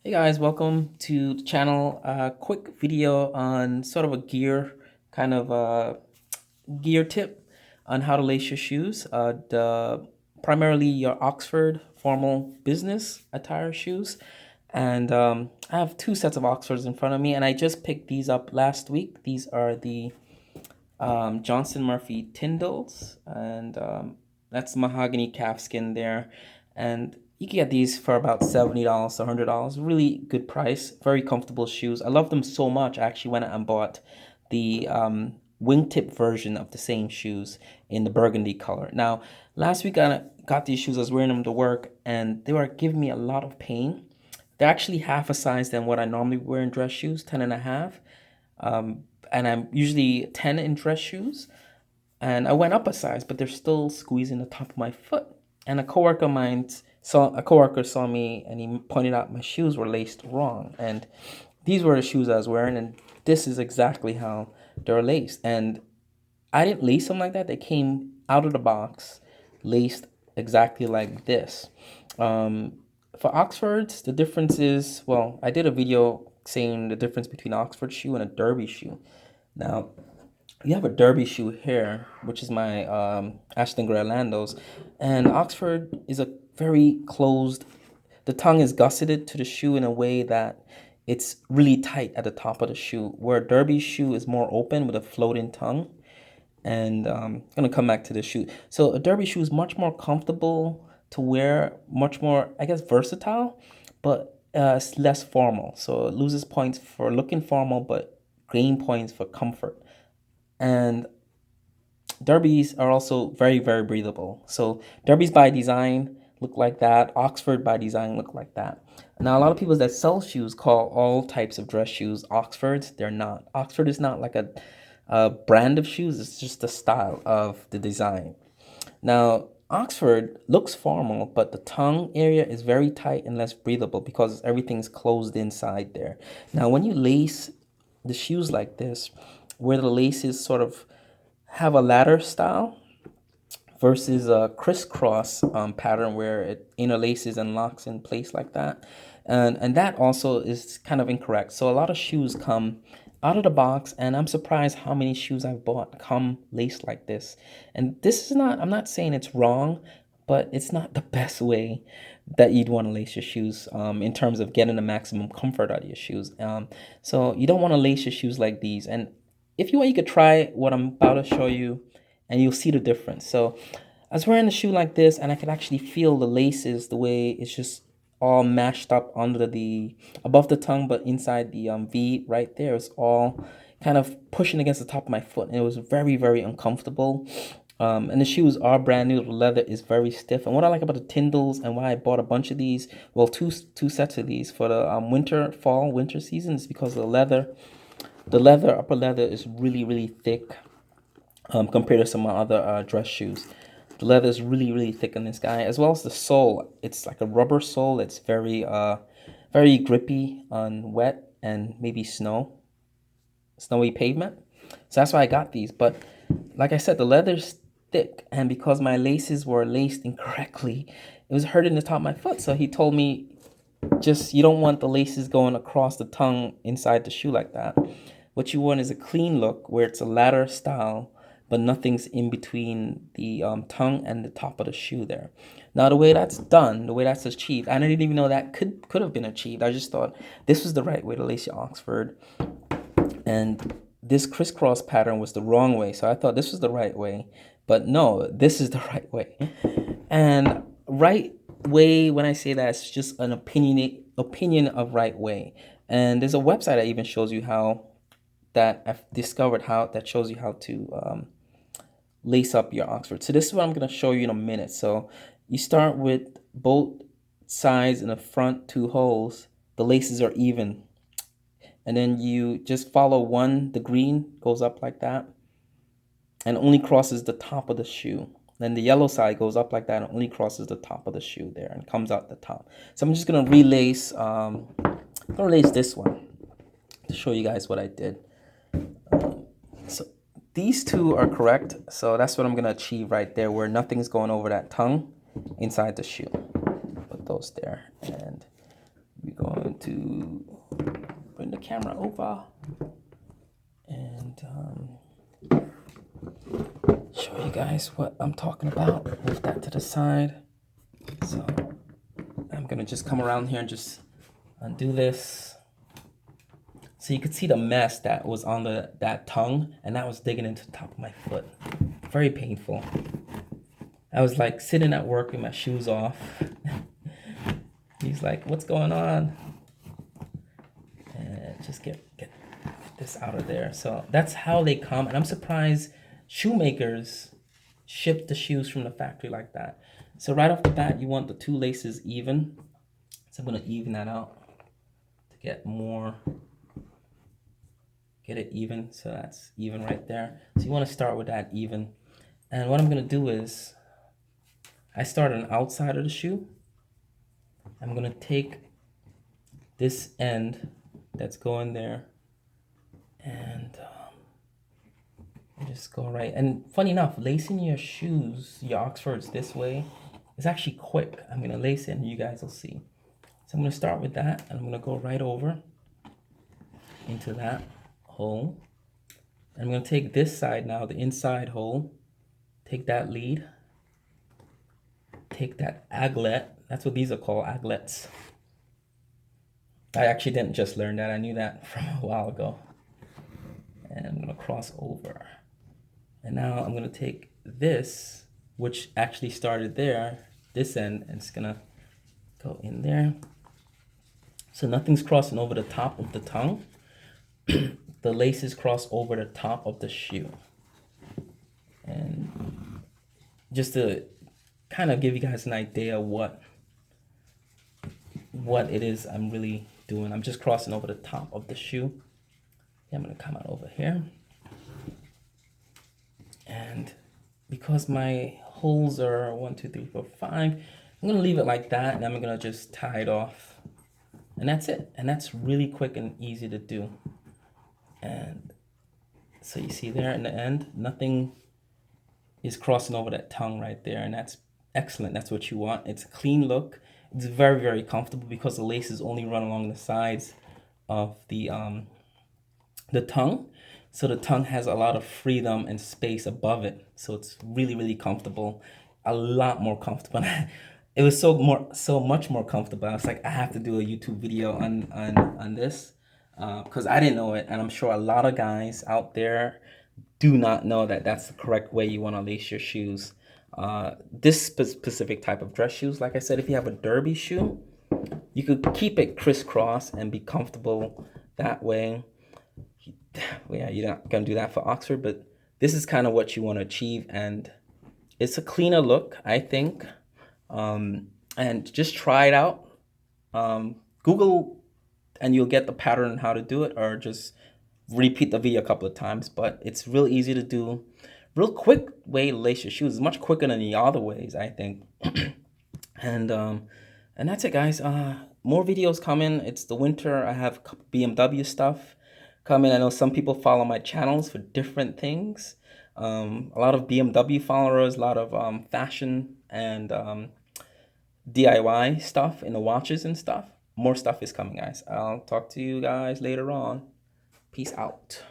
Hey guys, welcome to the channel. Quick video on sort of a kind of gear tip on how to lace your shoes. Primarily your Oxford formal business attire shoes. And I have two sets of Oxfords in front of me, and I just picked these up last week. These are the Johnson Murphy Tyndalls, and that's mahogany calfskin there. And you can get these for about $70 to $100. Really good price, very comfortable shoes. I love them so much. I actually went out and bought the wingtip version of the same shoes in the burgundy color. Now, last week I got these shoes, I was wearing them to work, and they were giving me a lot of pain. They're actually half a size than what I normally wear in dress shoes, 10 and a half. And I'm usually 10 in dress shoes. And I went up a size, but they're still squeezing the top of my foot. And a coworker saw me, and he pointed out my shoes were laced wrong. And these were the shoes I was wearing, and this is exactly how they're laced. And I didn't lace them like that. They came out of the box, laced exactly like this. For Oxfords, the difference is, well, I did a video saying the difference between an Oxford shoe and a derby shoe. Now, you have a derby shoe here, which is my Ashton Gray Landos, and Oxford is a very closed. The tongue is gusseted to the shoe in a way that it's really tight at the top of the shoe, where a derby shoe is more open with a floating tongue. And I'm gonna come back to the shoe. So a derby shoe is much more comfortable to wear, much more, I guess, versatile, but it's less formal. So it loses points for looking formal, but gain points for comfort. And derbies are also very, very breathable. So derbies by design look like that. Oxford by design look like that. Now, a lot of people that sell shoes call all types of dress shoes Oxfords. They're not. Oxford is not like a brand of shoes. It's just the style of the design. Now, Oxford looks formal, but the tongue area is very tight and less breathable because everything's closed inside there. Now, when you lace the shoes like this, where the laces sort of have a ladder style versus a crisscross pattern where it interlaces and locks in place like that. And that also is kind of incorrect. So a lot of shoes come out of the box, and I'm surprised how many shoes I've bought come laced like this. And this is not, I'm not saying it's wrong, but it's not the best way that you'd want to lace your shoes in terms of getting the maximum comfort out of your shoes. So you don't want to lace your shoes like these. And if you want, you could try what I'm about to show you, and you'll see the difference. So I was wearing a shoe like this, and I could actually feel the laces, the way it's just all mashed up under the above the tongue, but inside the V right there is all kind of pushing against the top of my foot, and it was very, very uncomfortable. And the shoes are brand new. The leather is very stiff. And what I like about the Tyndalls and why I bought a bunch of these, well, two sets of these for the fall winter season, is because the leather, upper leather is really, really thick compared to some of my other dress shoes. The leather is really, really thick on this guy, as well as the sole. It's like a rubber sole. It's very, very grippy on wet and maybe snowy pavement. So that's why I got these. But like I said, the leather's thick, and because my laces were laced incorrectly, it was hurting the top of my foot. So he told me, just, you don't want the laces going across the tongue inside the shoe like that. What you want is a clean look where it's a ladder style, but nothing's in between the tongue and the top of the shoe there. Now, the way that's done, the way that's achieved, I didn't even know that could have been achieved. I just thought this was the right way to lace your Oxford, and this crisscross pattern was the wrong way. So I thought this was the right way, but no, this is the right way. And right way, when I say that, it's just an opinion of right way. And there's a website that even shows you how, that I've discovered how, that shows you how to lace up your Oxford. So this is what I'm going to show you in a minute. So you start with both sides in the front two holes. The laces are even. And then you just follow one, the green goes up like that and only crosses the top of the shoe. Then the yellow side goes up like that and only crosses the top of the shoe there and comes out the top. So I'm just going to relace, relace this one to show you guys what I did. So these two are correct. So that's what I'm going to achieve right there, where nothing's going over that tongue inside the shoe. Put those there. And we're going to bring the camera over and show you guys what I'm talking about. Move that to the side. So I'm gonna just come around here and just undo this. So you could see the mess that was on that tongue, and that was digging into the top of my foot. Very painful. I was like sitting at work with my shoes off. He's like, "What's going on?" And just get this out of there. So that's how they come, and I'm surprised shoemakers ship the shoes from the factory like that. So right off the bat, you want the two laces even. So I'm gonna even that out to get it even. So that's even right there. So you want to start with that even. And what I'm gonna do is, I start on the outside of the shoe. I'm gonna take this end that's going there and just go right. And funny enough, lacing your shoes, your Oxfords this way is actually quick. I'm gonna lace it and you guys will see. So I'm gonna start with that and I'm gonna go right over into that hole. And I'm gonna take this side now, the inside hole, take that lead, take that aglet. That's what these are called, aglets. I actually didn't just learn that. I knew that from a while ago. And I'm gonna cross over. And now I'm gonna take this, which actually started there, this end, and it's gonna go in there. So nothing's crossing over the top of the tongue. The laces cross over the top of the shoe. And just to kind of give you guys an idea what it is I'm really doing, I'm just crossing over the top of the shoe. I'm gonna come out over here. And because my holes are 1, 2, 3, 4, 5, I'm gonna leave it like that, and I'm gonna just tie it off. And that's it. And that's really quick and easy to do. And so you see there in the end, nothing is crossing over that tongue right there, and that's excellent. That's what you want. It's a clean look. It's very, very comfortable because the laces only run along the sides of the tongue. So the tongue has a lot of freedom and space above it. So it's really, really comfortable. A lot more comfortable. It was so much more comfortable. I was like, I have to do a YouTube video on this because I didn't know it, and I'm sure a lot of guys out there do not know that that's the correct way you want to lace your shoes. This specific type of dress shoes, like I said, if you have a derby shoe, you could keep it crisscross and be comfortable that way. Yeah, you're not gonna do that for Oxford, but this is kind of what you want to achieve, and it's a cleaner look, I think. And just try it out. Google and you'll get the pattern on how to do it, or just repeat the video a couple of times. But it's real easy to do, real quick way to lace your shoes. It's much quicker than the other ways, I think. And that's it, guys. More videos coming. It's the winter. I have BMW stuff coming. I know some people follow my channels for different things. A lot of BMW followers, a lot of fashion and DIY stuff in the watches and stuff. More stuff is coming, guys. I'll talk to you guys later on. Peace out.